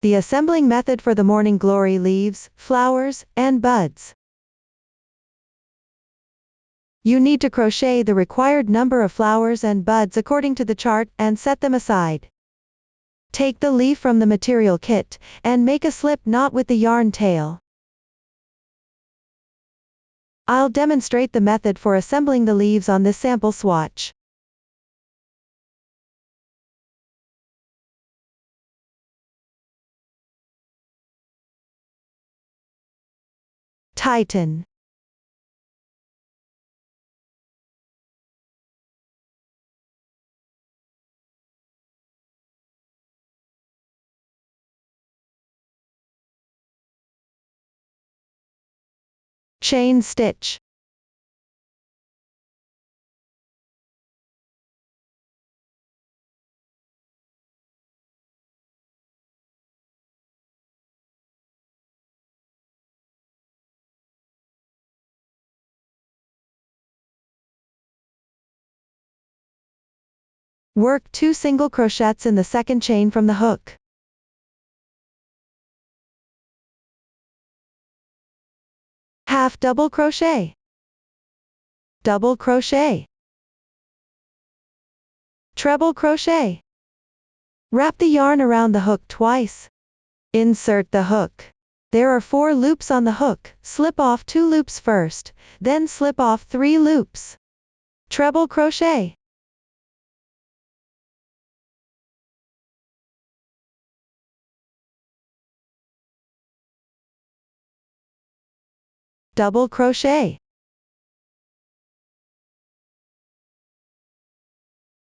The assembling method for the morning glory leaves, flowers, and buds. You need to crochet the required number of flowers and buds according to the chart and set them aside. Take the leaf from the material kit, and make a slip knot with the yarn tail. I'll demonstrate the method for assembling the leaves on this sample swatch. Tighten. Chain stitch. Work 2 single crochets in the second chain from the hook. Half double crochet. Double crochet. Treble crochet. Wrap the yarn around the hook twice. Insert the hook. There are 4 loops on the hook, slip off 2 loops first, then slip off 3 loops. Treble crochet. Double crochet.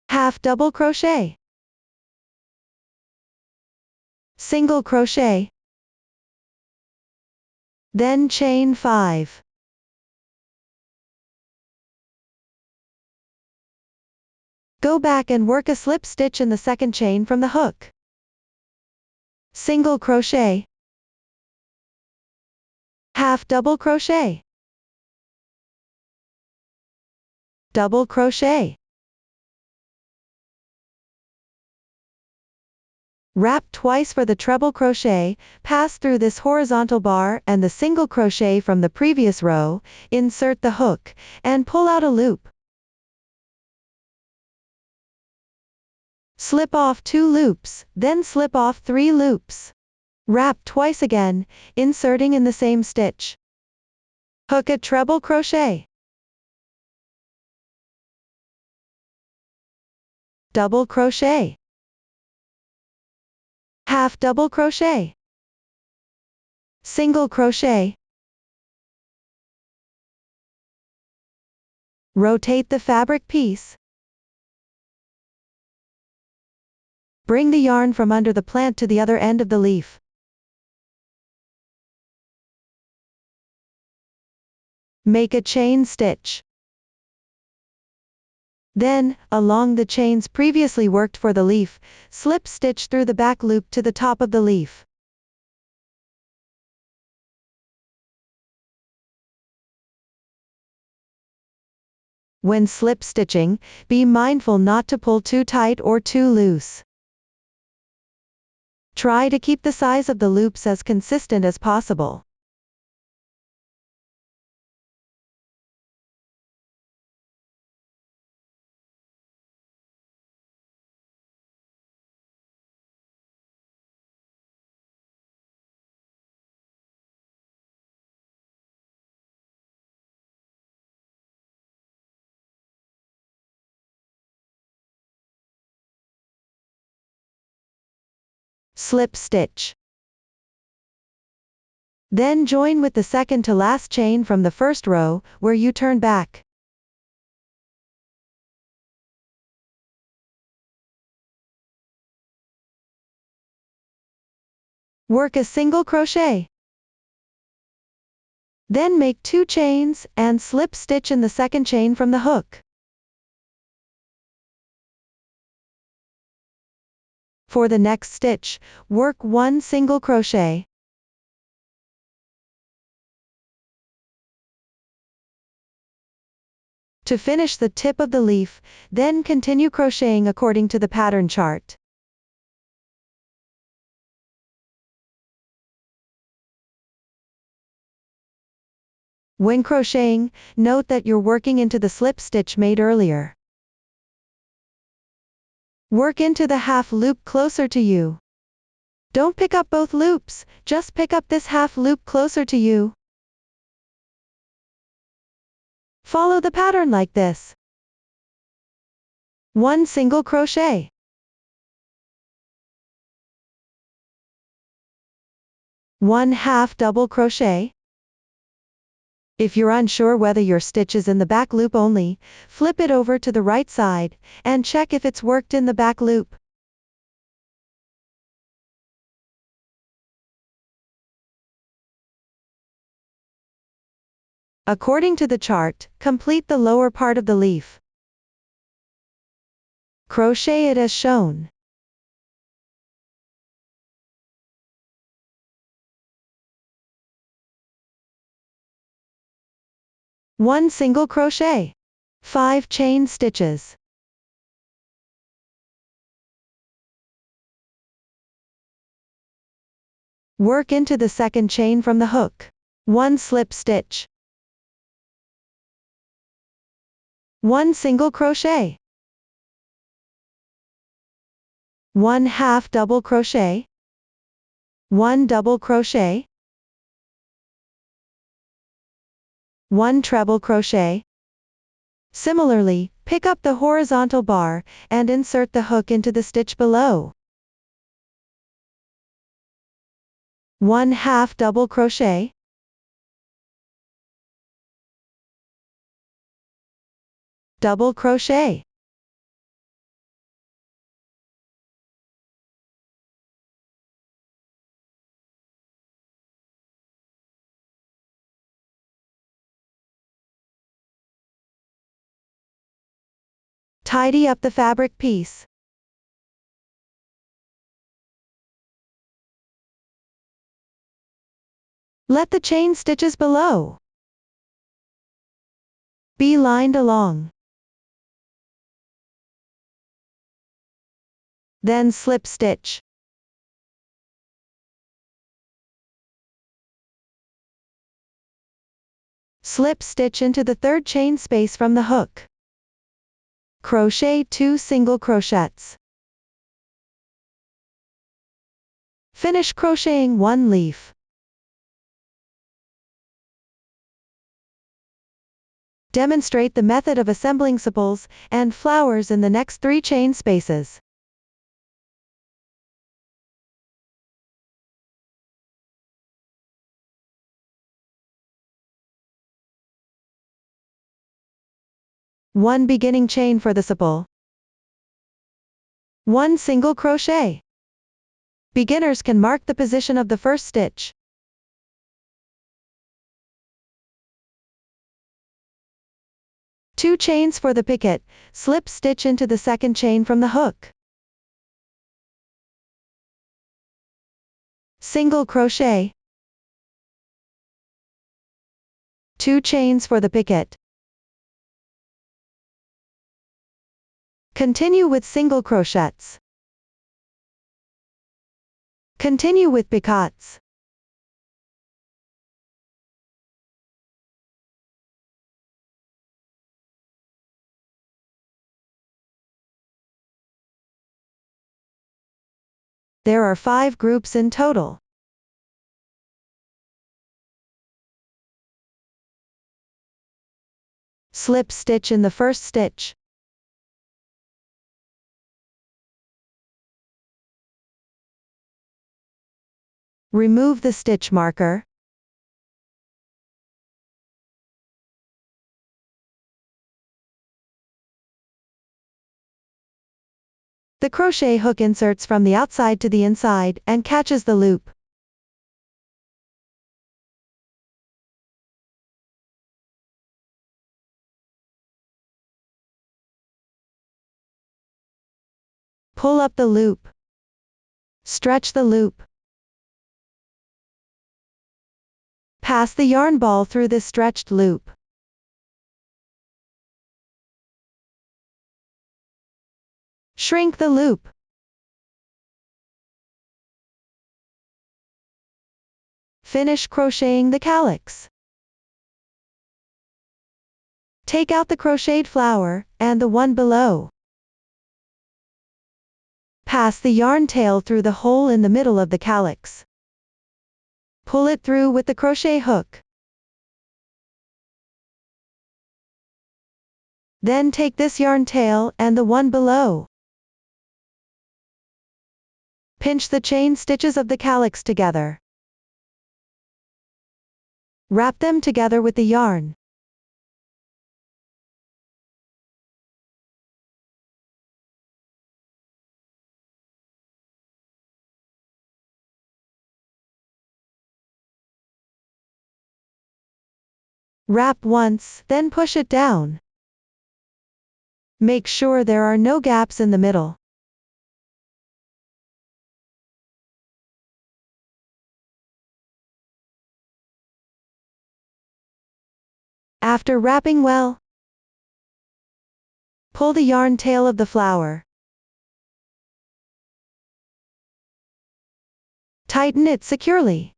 Half double crochet. Single crochet. Then chain 5. Go back and work a slip stitch in the second chain from the hook. Single crochet. Half double crochet. Double crochet. Wrap twice for the treble crochet, pass through this horizontal bar and the single crochet from the previous row, insert the hook, and pull out a loop. Slip off 2 loops, then slip off 3 loops. Wrap twice again, inserting in the same stitch. Hook a treble crochet. Double crochet. Half double crochet. Single crochet. Rotate the fabric piece. Bring the yarn from under the plant to the other end of the leaf. Make a chain stitch. Then, along the chains previously worked for the leaf, slip stitch through the back loop to the top of the leaf. When slip stitching, be mindful not to pull too tight or too loose. Try to keep the size of the loops as consistent as possible. Slip stitch. Then join with the second to last chain from the first row, where you turn back. Work a single crochet. Then make 2 chains, and slip stitch in the second chain from the hook. For the next stitch, work 1 single crochet. To finish the tip of the leaf, then continue crocheting according to the pattern chart. When crocheting, note that you're working into the slip stitch made earlier. Work into the half loop closer to you. Don't pick up both loops, just pick up this half loop closer to you. Follow the pattern like this. 1 single crochet. 1 half double crochet. If you're unsure whether your stitch is in the back loop only, flip it over to the right side, and check if it's worked in the back loop. According to the chart, complete the lower part of the leaf. Crochet it as shown. One single crochet. 5 chain stitches. Work into the second chain from the hook. 1 slip stitch. 1 single crochet. 1 half double crochet. 1 double crochet. 1 treble crochet. Similarly, pick up the horizontal bar, and insert the hook into the stitch below. 1 half double crochet. Double crochet. Tidy up the fabric piece. Let the chain stitches below be lined along. Then slip stitch. Slip stitch into the third chain space from the hook. Crochet 2 single crochets. Finish crocheting 1 leaf. Demonstrate the method of assembling sepals and flowers in the next 3 chain spaces. One beginning chain for the sepal. 1 single crochet. Beginners can mark the position of the first stitch. 2 chains for the picket, slip stitch into the second chain from the hook. Single crochet. 2 chains for the picket. Continue with single crochets. Continue with picots. There are 5 groups in total. Slip stitch in the first stitch. Remove the stitch marker. The crochet hook inserts from the outside to the inside and catches the loop. Pull up the loop. Stretch the loop. Pass the yarn ball through this stretched loop. Shrink the loop. Finish crocheting the calyx. Take out the crocheted flower, and the one below. Pass the yarn tail through the hole in the middle of the calyx. Pull it through with the crochet hook. Then take this yarn tail and the one below. Pinch the chain stitches of the calyx together. Wrap them together with the yarn. Wrap once, then push it down. Make sure there are no gaps in the middle. After wrapping well, pull the yarn tail of the flower. Tighten it securely,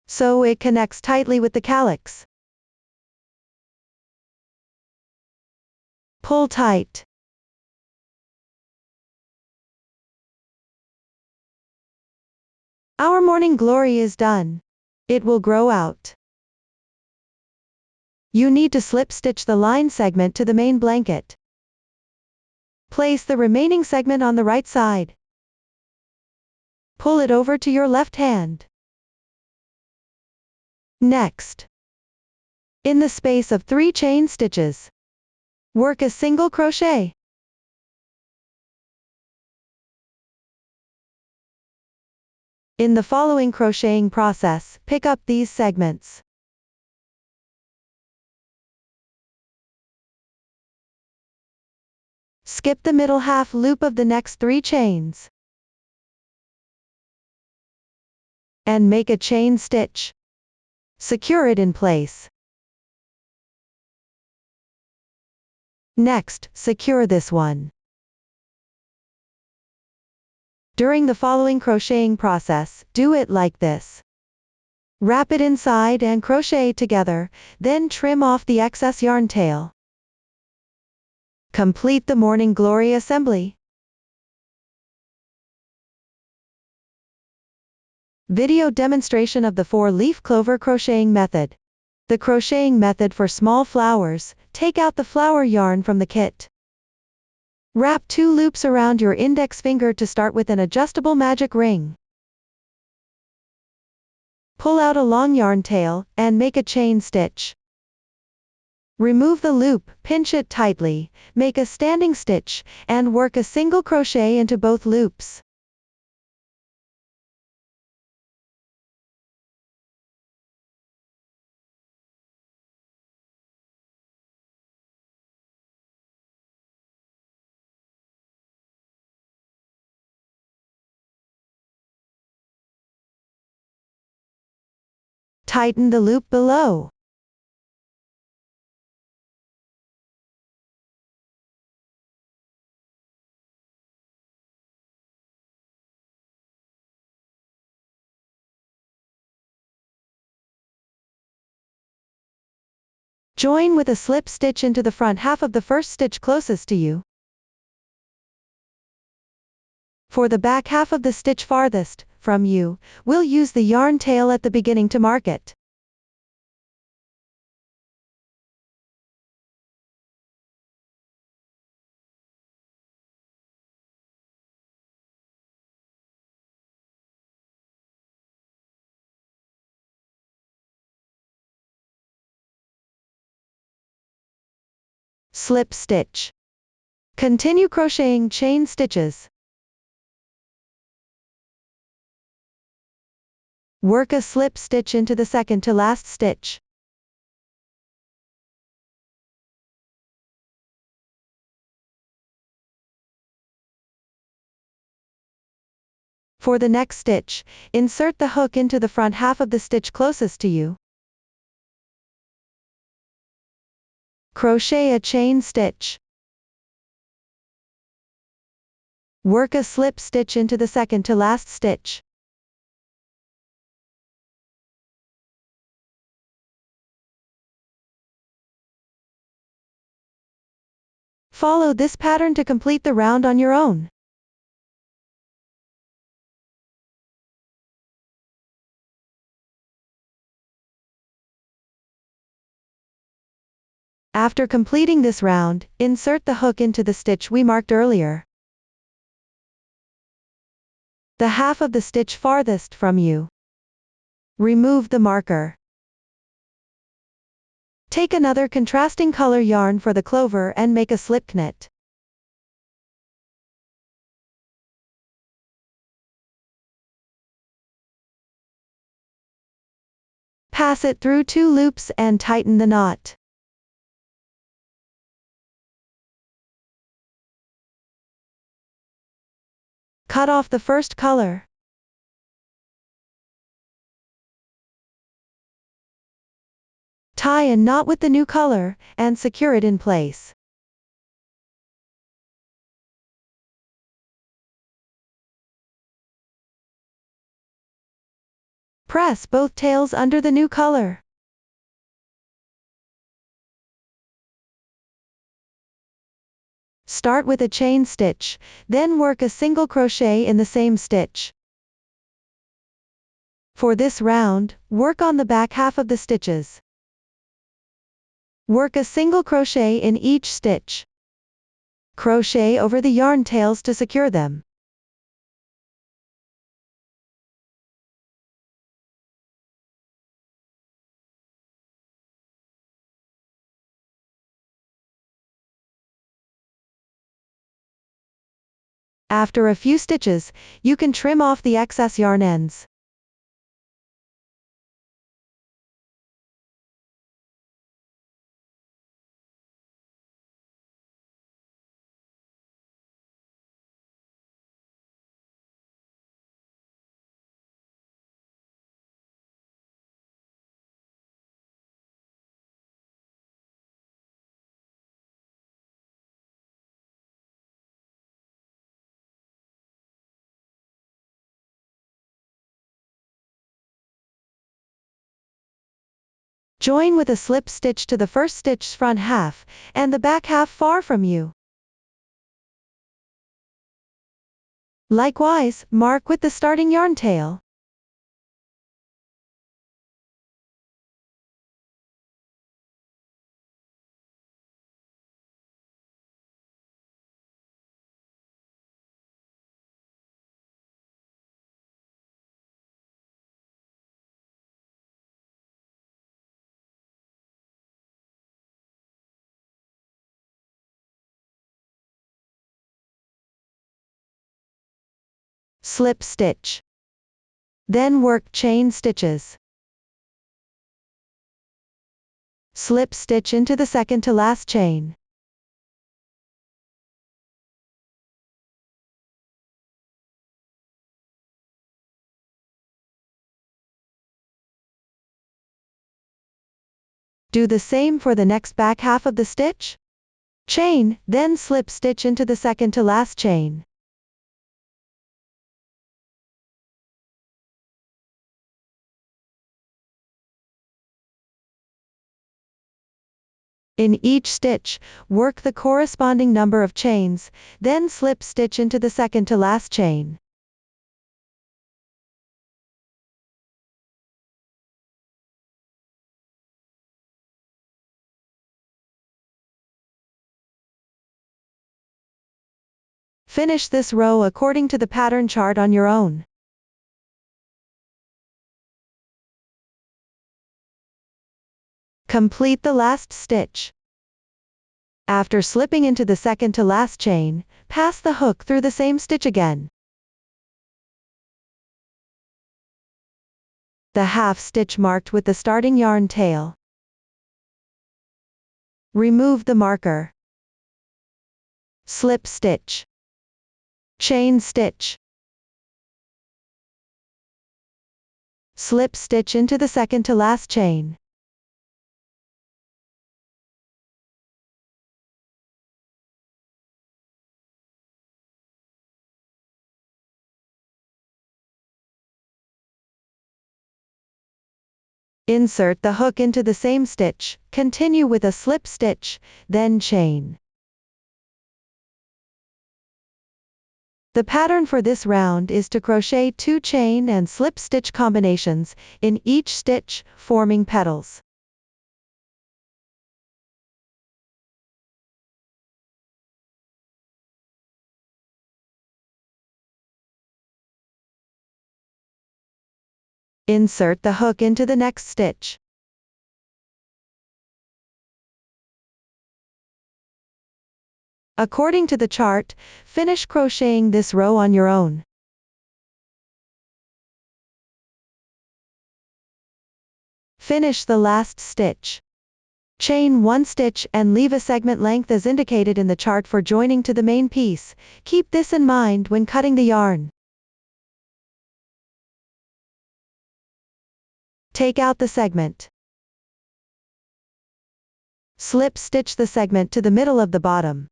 so it connects tightly with the calyx. Pull tight. Our morning glory is done. It will grow out. You need to slip stitch the line segment to the main blanket. Place the remaining segment on the right side. Pull it over to your left hand. Next, in the space of 3 chain stitches, work a single crochet. In the following crocheting process, pick up these segments. Skip the middle half loop of the next 3 chains. And make a chain stitch. Secure it in place. Next, secure this one. During the following crocheting process, do it like this. Wrap it inside and crochet together, then trim off the excess yarn tail. Complete the morning glory assembly. Video demonstration of the 4-leaf clover crocheting method. The crocheting method for small flowers. Take out the flower yarn from the kit. Wrap 2 loops around your index finger to start with an adjustable magic ring. Pull out a long yarn tail, and make a chain stitch. Remove the loop, pinch it tightly, make a standing stitch, and work a single crochet into both loops. Tighten the loop below. Join with a slip stitch into the front half of the first stitch closest to you. For the back half of the stitch farthest from you, we'll use the yarn tail at the beginning to mark it. Slip stitch. Continue crocheting chain stitches. Work a slip stitch into the second to last stitch. For the next stitch, insert the hook into the front half of the stitch closest to you. Crochet a chain stitch. Work a slip stitch into the second to last stitch. Follow this pattern to complete the round on your own. After completing this round, insert the hook into the stitch we marked earlier. The half of the stitch farthest from you. Remove the marker. Take another contrasting color yarn for the clover and make a slip knit. Pass it through 2 loops and tighten the knot. Cut off the first color. Tie a knot with the new color, and secure it in place. Press both tails under the new color. Start with a chain stitch, then work a single crochet in the same stitch. For this round, work on the back half of the stitches. Work a single crochet in each stitch. Crochet over the yarn tails to secure them. After a few stitches, you can trim off the excess yarn ends. Join with a slip stitch to the first stitch's front half, and the back half far from you. Likewise, mark with the starting yarn tail. Slip stitch. Then work chain stitches. Slip stitch into the second to last chain. Do the same for the next back half of the stitch. Chain, then slip stitch into the second to last chain. In each stitch, work the corresponding number of chains, then slip stitch into the second to last chain. Finish this row according to the pattern chart on your own. Complete the last stitch. After slipping into the second to last chain, pass the hook through the same stitch again. The half stitch marked with the starting yarn tail. Remove the marker. Slip stitch. Chain stitch. Slip stitch into the second to last chain. Insert the hook into the same stitch, continue with a slip stitch, then chain. The pattern for this round is to crochet 2 chain and slip stitch combinations in each stitch, forming petals. Insert the hook into the next stitch. According to the chart, finish crocheting this row on your own. Finish the last stitch. Chain 1 stitch and leave a segment length as indicated in the chart for joining to the main piece. Keep this in mind when cutting the yarn. Take out the segment. Slip stitch the segment to the middle of the bottom.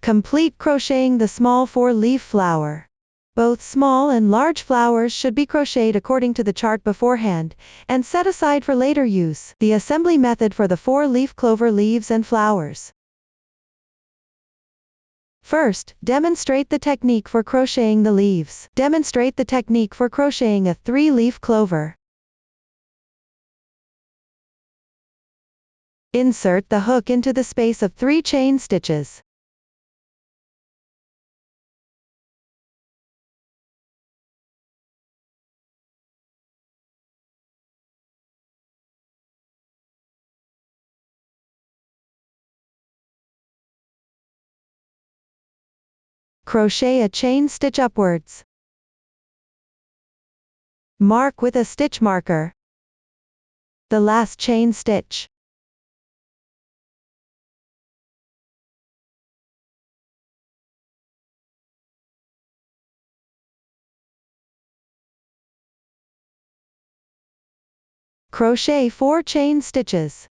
Complete crocheting the small 4-leaf flower. Both small and large flowers should be crocheted according to the chart beforehand, and set aside for later use. The assembly method for the 4-leaf clover leaves and flowers. First, demonstrate the technique for crocheting the leaves. Demonstrate the technique for crocheting a 3-leaf clover. Insert the hook into the space of 3 chain stitches. Crochet a chain stitch upwards. Mark with a stitch marker the last chain stitch. Crochet 4 chain stitches.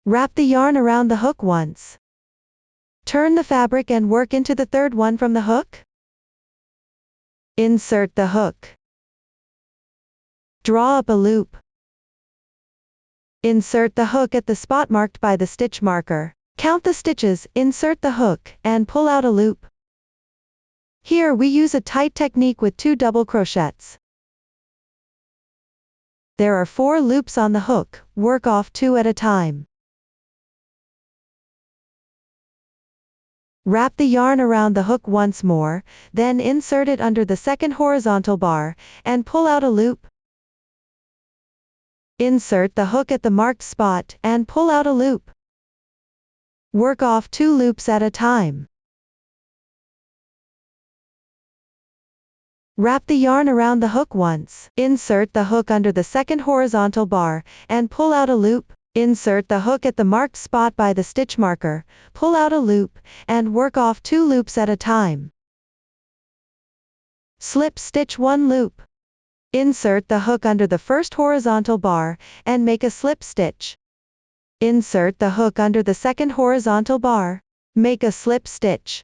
Wrap the yarn around the hook once. Turn the fabric and work into the third one from the hook. Insert the hook. Draw up a loop. Insert the hook at the spot marked by the stitch marker. Count the stitches, insert the hook, and pull out a loop. Here we use a tight technique with 2 double crochets. There are 4 loops on the hook, work off 2 at a time. Wrap the yarn around the hook once more, then insert it under the second horizontal bar, and pull out a loop. Insert the hook at the marked spot, and pull out a loop. Work off 2 loops at a time. Wrap the yarn around the hook once. Insert the hook under the second horizontal bar, and pull out a loop. Insert the hook at the marked spot by the stitch marker, pull out a loop, and work off 2 loops at a time. Slip stitch 1 loop. Insert the hook under the first horizontal bar, and make a slip stitch. Insert the hook under the second horizontal bar. Make a slip stitch.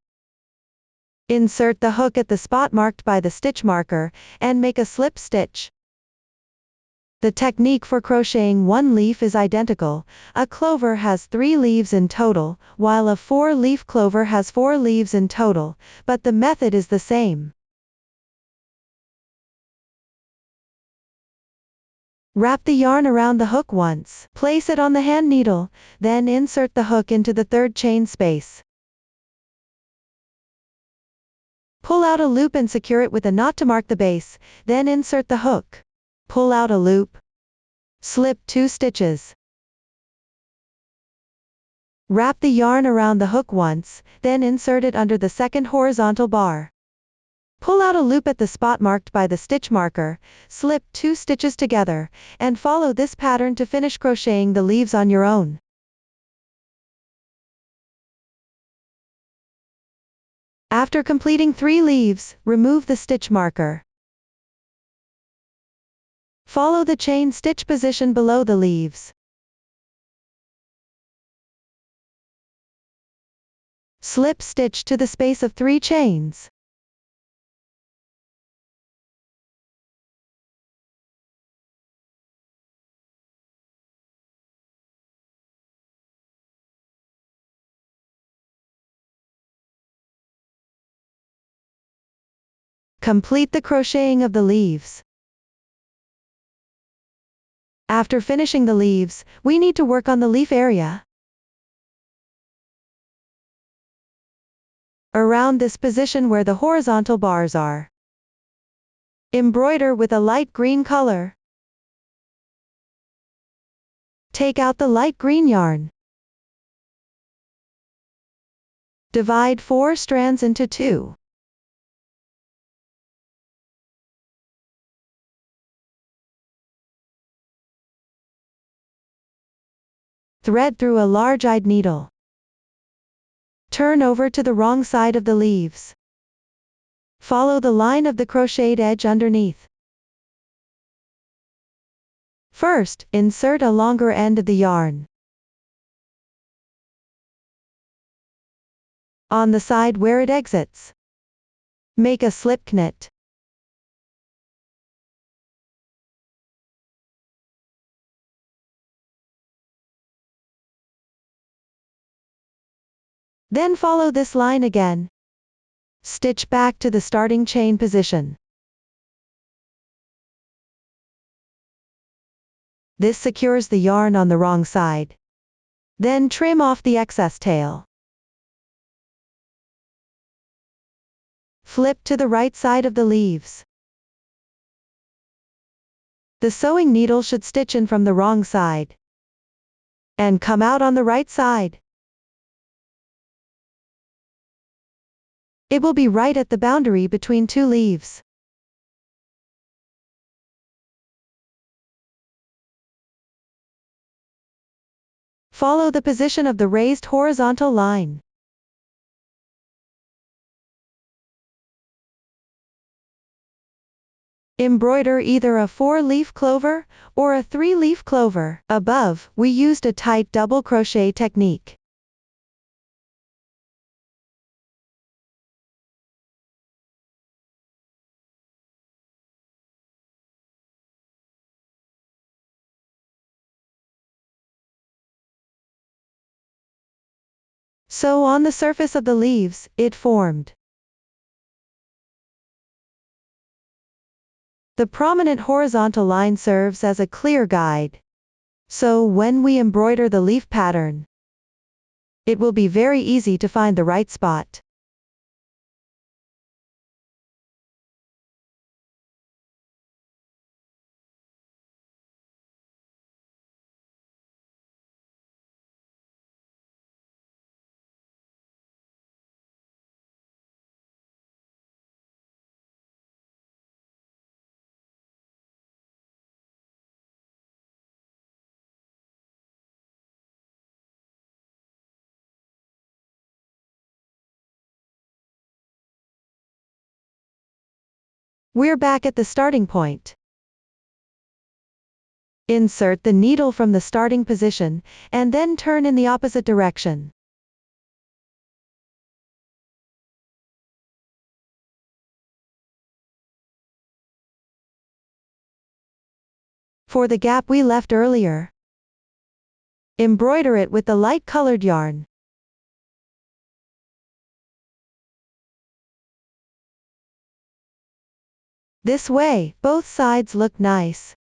Insert the hook at the spot marked by the stitch marker, and make a slip stitch. The technique for crocheting 1 leaf is identical. A clover has 3 leaves in total, while a 4-leaf clover has 4 leaves in total, but the method is the same. Wrap the yarn around the hook once. Place it on the hand needle, then insert the hook into the 3rd chain space. Pull out a loop and secure it with a knot to mark the base, then insert the hook. Pull out a loop. Slip 2 stitches. Wrap the yarn around the hook once, then insert it under the second horizontal bar. Pull out a loop at the spot marked by the stitch marker, slip 2 stitches together, and follow this pattern to finish crocheting the leaves on your own. After completing 3 leaves, remove the stitch marker. Follow the chain stitch position below the leaves. Slip stitch to the space of 3 chains. Complete the crocheting of the leaves. After finishing the leaves, we need to work on the leaf area. Around this position where the horizontal bars are, embroider with a light green color. Take out the light green yarn. Divide 4 strands into 2. Thread through a large-eyed needle. Turn over to the wrong side of the leaves. Follow the line of the crocheted edge underneath. First, insert a longer end of the yarn on the side where it exits. Make a slip knot. Then follow this line again. Stitch back to the starting chain position. This secures the yarn on the wrong side. Then trim off the excess tail. Flip to the right side of the leaves. The sewing needle should stitch in from the wrong side and come out on the right side. It will be right at the boundary between 2 leaves. Follow the position of the raised horizontal line. Embroider either a 4-leaf clover or a 3-leaf clover. Above, we used a tight double crochet technique. So on the surface of the leaves, it formed. The prominent horizontal line serves as a clear guide. So when we embroider the leaf pattern, it will be very easy to find the right spot. We're back at the starting point. Insert the needle from the starting position, and then turn in the opposite direction. For the gap we left earlier, embroider it with the light colored yarn. This way, both sides look nice.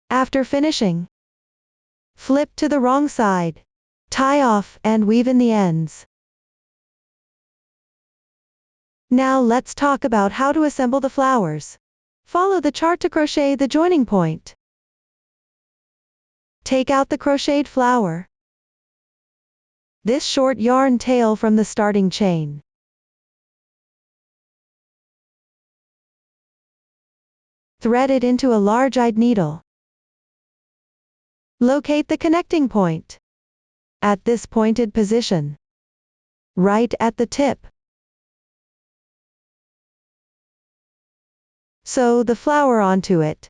After finishing, flip to the wrong side, tie off, and weave in the ends. Now let's talk about how to assemble the flowers. Follow the chart to crochet the joining point. Take out the crocheted flower, this short yarn tail from the starting chain. Thread it into a large-eyed needle. Locate the connecting point at this pointed position, right at the tip. Sew the flower onto it.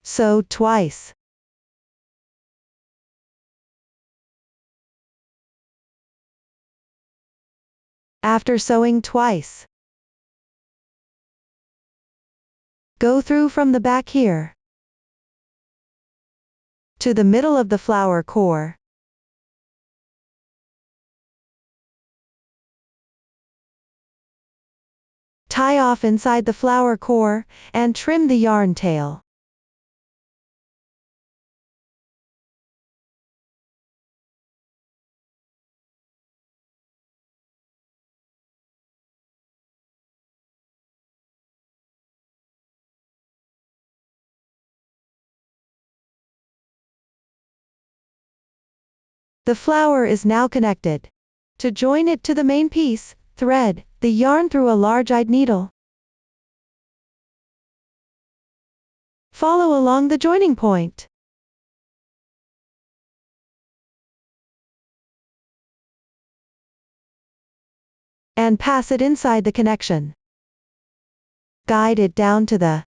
Sew twice. After sewing twice, go through from the back here to the middle of the flower core. Tie off inside the flower core, and trim the yarn tail. The flower is now connected. To join it to the main piece, thread the yarn through a large-eyed needle. Follow along the joining point. And pass it inside the connection. Guide it down to the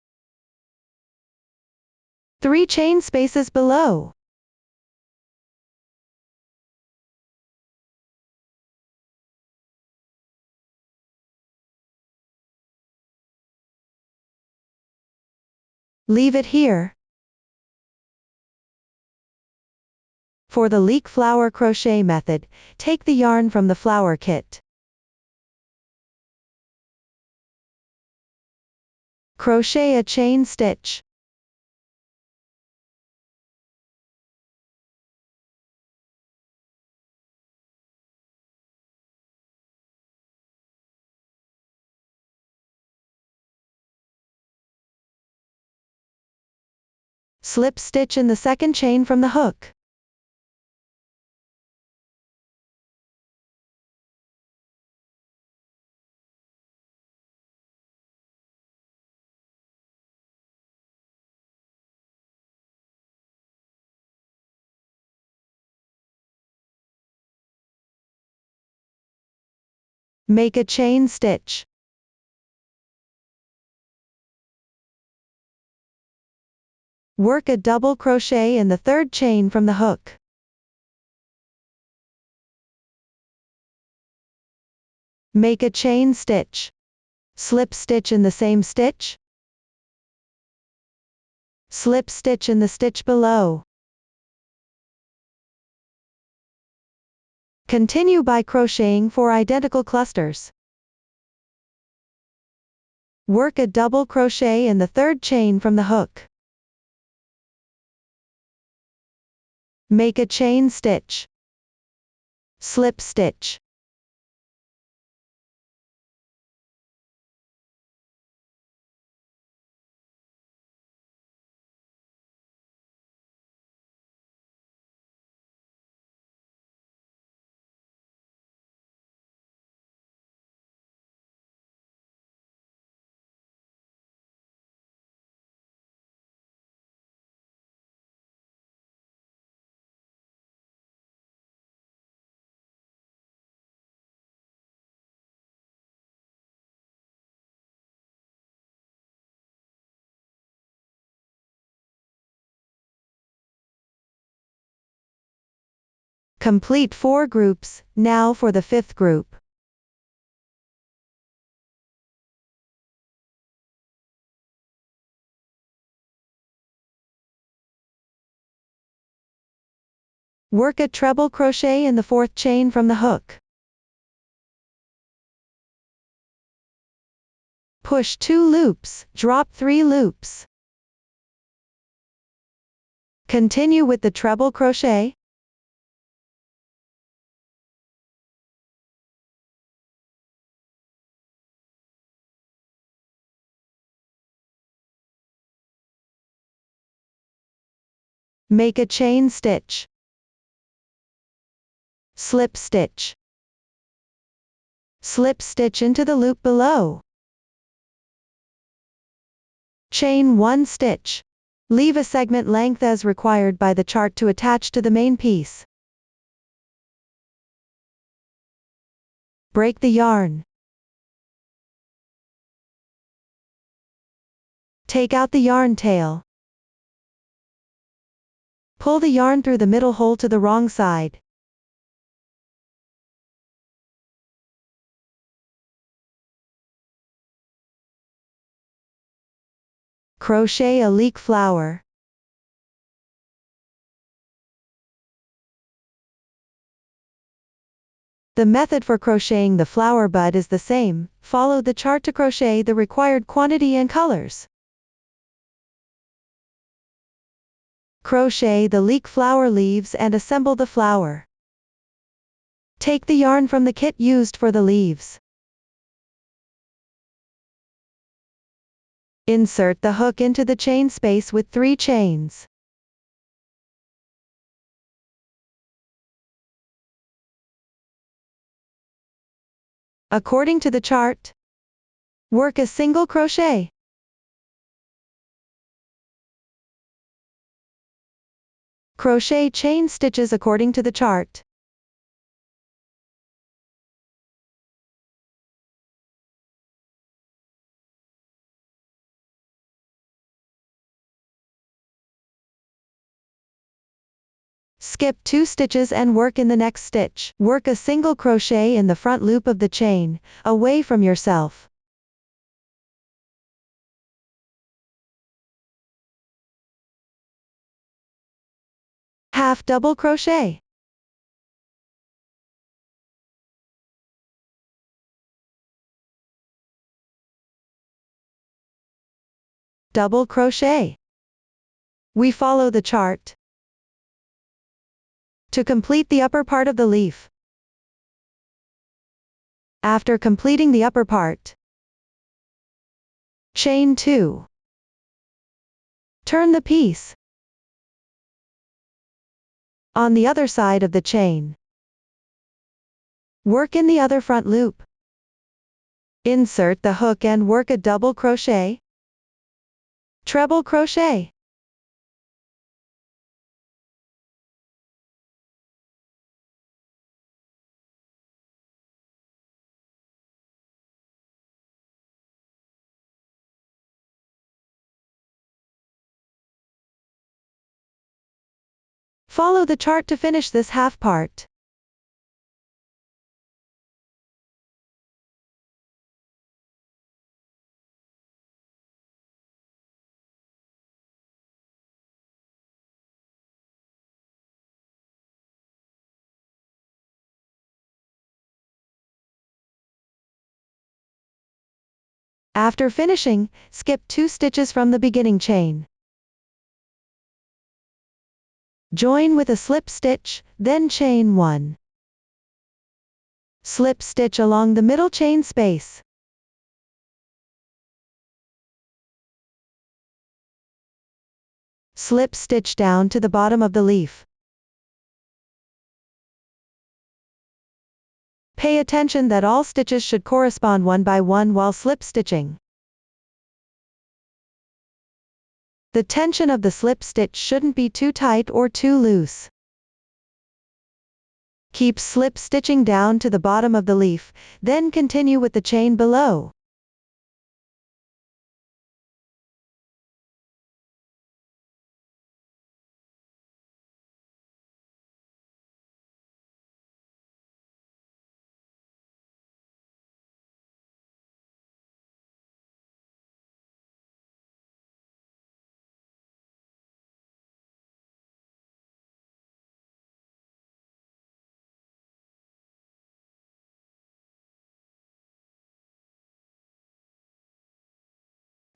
3 chain spaces below. Leave it here. For the leek flower crochet method, take the yarn from the flower kit. Crochet a chain stitch. Slip stitch in the second chain from the hook. Make a chain stitch. Work a double crochet in the third chain from the hook. Make a chain stitch. Slip stitch in the same stitch. Slip stitch in the stitch below. Continue by crocheting 4 identical clusters. Work a double crochet in the third chain from the hook. Make a chain stitch. Slip stitch. Complete 4 groups, now for the 5th group. Work a treble crochet in the 4th chain from the hook. Push 2 loops, drop 3 loops. Continue with the treble crochet. Make a chain stitch. Slip stitch. Slip stitch into the loop below. Chain 1 stitch. Leave a segment length as required by the chart to attach to the main piece. Break the yarn. Take out the yarn tail. Pull the yarn through the middle hole to the wrong side. Crochet a leek flower. The method for crocheting the flower bud is the same. Follow the chart to crochet the required quantity and colors. Crochet the leek flower leaves and assemble the flower. Take the yarn from the kit used for the leaves. Insert the hook into the chain space with 3 chains. According to the chart, work a single crochet. Crochet chain stitches according to the chart. Skip 2 stitches and work in the next stitch. Work a single crochet in the front loop of the chain, away from yourself. Half double crochet. Double crochet. We follow the chart to complete the upper part of the leaf. After completing the upper part, chain 2. Turn the piece on the other side of the chain. Work in the other front loop. Insert the hook and work a double crochet, treble crochet. Follow the chart to finish this half part. After finishing, skip 2 stitches from the beginning chain. Join with a slip stitch, then chain 1. Slip stitch along the middle chain space. Slip stitch down to the bottom of the leaf. Pay attention that all stitches should correspond one by one while slip stitching. The tension of the slip stitch shouldn't be too tight or too loose. Keep slip stitching down to the bottom of the leaf, then continue with the chain below.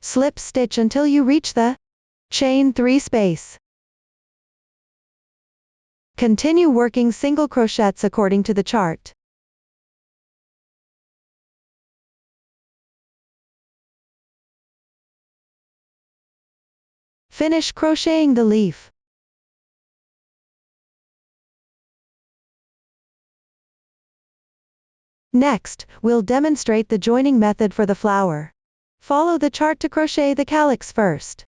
Slip stitch until you reach the chain 3 space. Continue working single crochets according to the chart. Finish crocheting the leaf. Next, we'll demonstrate the joining method for the flower. Follow the chart to crochet the calyx first.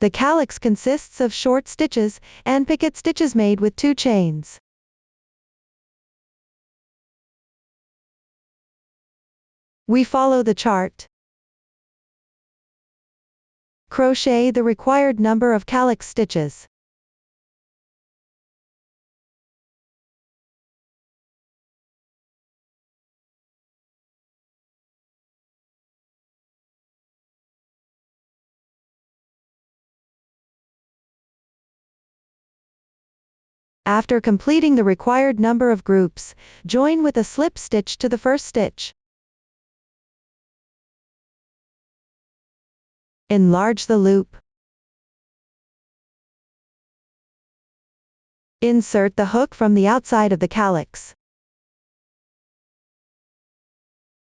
The calyx consists of short stitches and picket stitches made with 2 chains. We follow the chart. Crochet the required number of calyx stitches. After completing the required number of groups, join with a slip stitch to the first stitch. Enlarge the loop. Insert the hook from the outside of the calyx.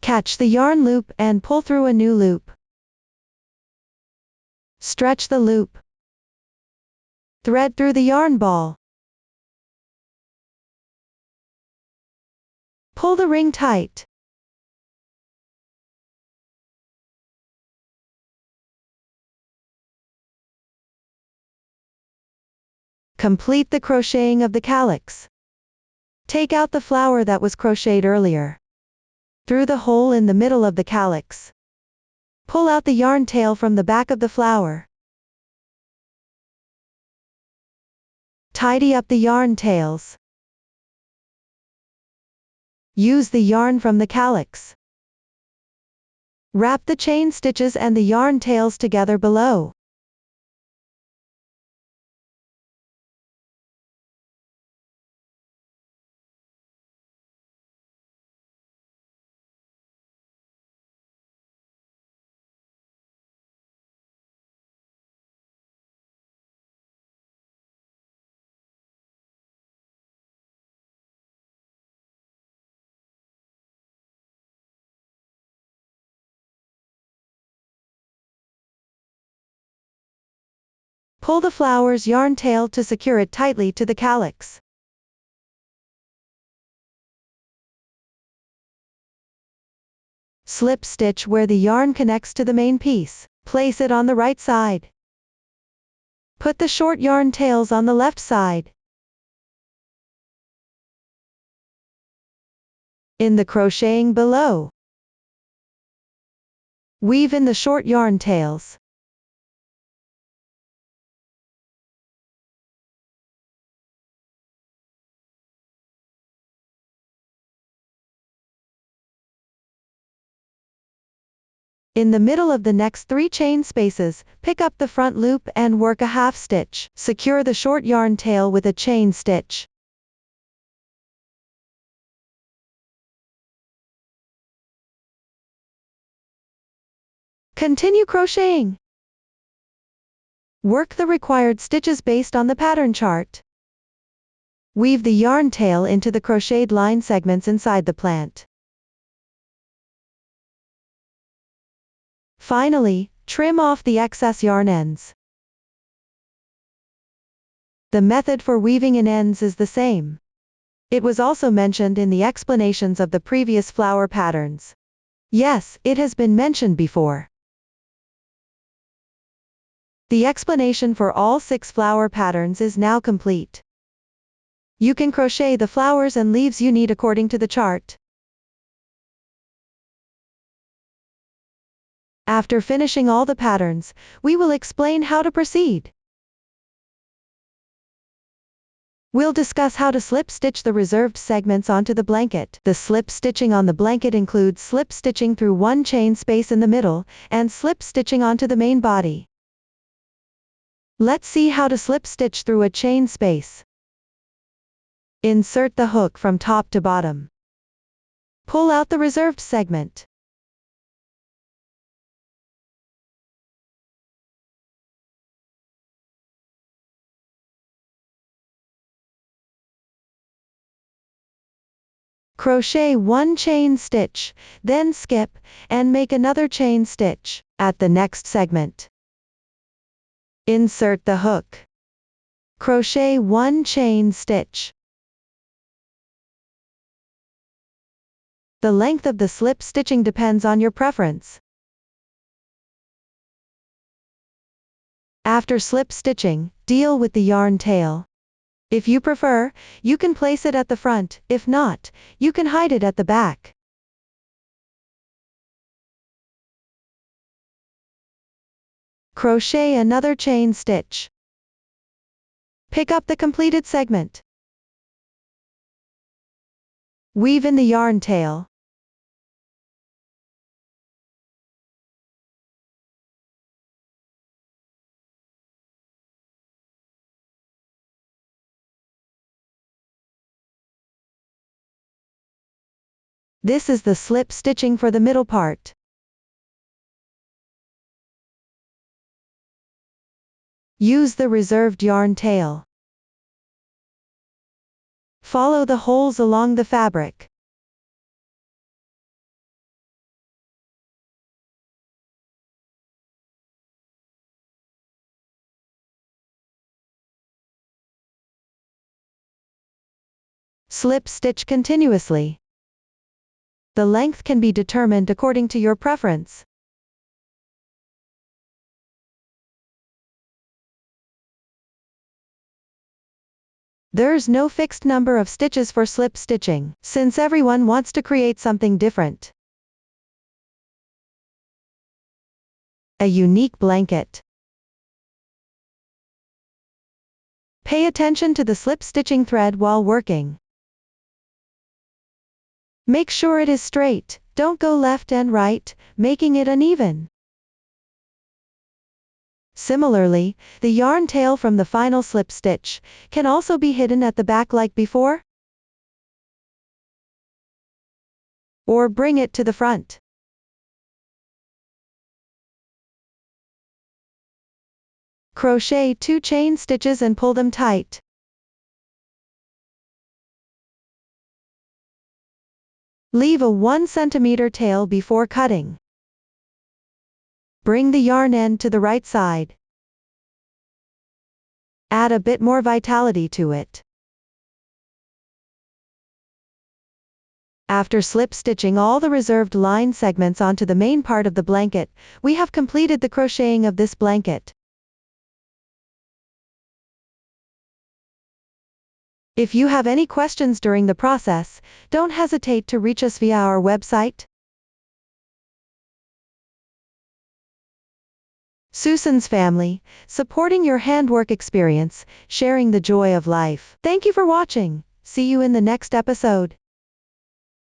Catch the yarn loop and pull through a new loop. Stretch the loop. Thread through the yarn ball. Pull the ring tight. Complete the crocheting of the calyx. Take out the flower that was crocheted earlier. Through the hole in the middle of the calyx. Pull out the yarn tail from the back of the flower. Tidy up the yarn tails. Use the yarn from the calyx. Wrap the chain stitches and the yarn tails together below. Pull the flower's yarn tail to secure it tightly to the calyx. Slip stitch where the yarn connects to the main piece. Place it on the right side. Put the short yarn tails on the left side. In the crocheting below, weave in the short yarn tails. In the middle of the next 3 chain spaces, pick up the front loop and work a half stitch. Secure the short yarn tail with a chain stitch. Continue crocheting. Work the required stitches based on the pattern chart. Weave the yarn tail into the crocheted line segments inside the plant. Finally, trim off the excess yarn ends. The method for weaving in ends is the same. It was also mentioned in the explanations of the previous flower patterns. Yes, it has been mentioned before. The explanation for all 6 flower patterns is now complete. You can crochet the flowers and leaves you need according to the chart. After finishing all the patterns, we will explain how to proceed. We'll discuss how to slip stitch the reserved segments onto the blanket. The slip stitching on the blanket includes slip stitching through 1 chain space in the middle, and slip stitching onto the main body. Let's see how to slip stitch through a chain space. Insert the hook from top to bottom. Pull out the reserved segment. Crochet 1 chain stitch, then skip, and make another chain stitch at the next segment. Insert the hook. Crochet 1 chain stitch. The length of the slip stitching depends on your preference. After slip stitching, deal with the yarn tail. If you prefer, you can place it at the front, if not, you can hide it at the back. Crochet another chain stitch. Pick up the completed segment. Weave in the yarn tail. This is the slip stitching for the middle part. Use the reserved yarn tail. Follow the holes along the fabric. Slip stitch continuously. The length can be determined according to your preference. There's no fixed number of stitches for slip stitching, since everyone wants to create something different. A unique blanket. Pay attention to the slip stitching thread while working. Make sure it is straight, don't go left and right, making it uneven. Similarly, the yarn tail from the final slip stitch can also be hidden at the back like before, or bring it to the front. Crochet 2 chain stitches and pull them tight. Leave a 1 cm tail before cutting. Bring the yarn end to the right side. Add a bit more vitality to it. After slip stitching all the reserved line segments onto the main part of the blanket, we have completed the crocheting of this blanket. If you have any questions during the process, don't hesitate to reach us via our website. Susan's family, supporting your handwork experience, sharing the joy of life. Thank you for watching. See you in the next episode.